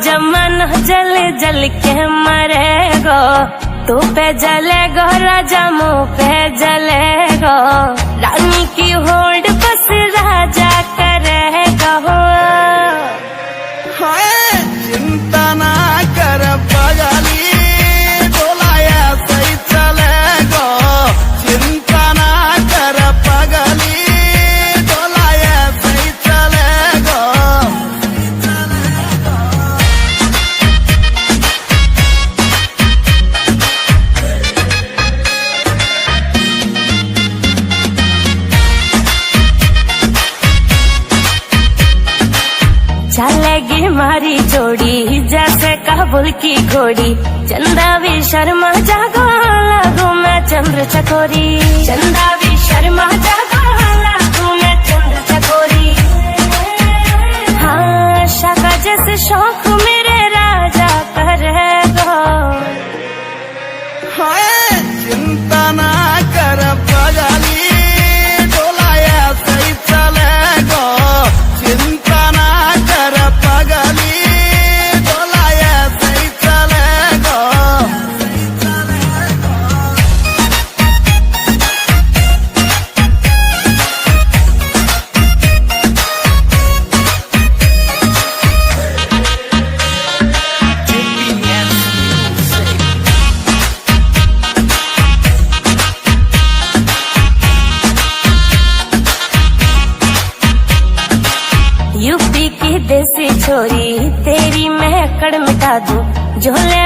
जमन जल जल के मरेगो, तू पे जलेगो राजा मुँह पे जलेगो, रानी की होल्ड बस राजा करेगा हो। चिंता ना कर पगली, डोलाया सही चलेगो, चिंता ना कर पगली, डोलाया सही चलेगो। चलेगी मारी जोड़ी जैसे काबुल की घोड़ी, चंदा भी शर्मा जागो लागू मैं चंद्र चकोरी, चंदा भी शर्मा जागो लागू मैं चंद्र चकोरी। हाँ शाका जैसे शौक मेरे राजा करेगो। चिंता ना कर पगली, डोलाया सही चलेगो, चिंता ना कर पगली, डोलाया सही चलेगो। यूपी की देसी छोरी तेरी मैं अकड़ मिटा दूं, झोले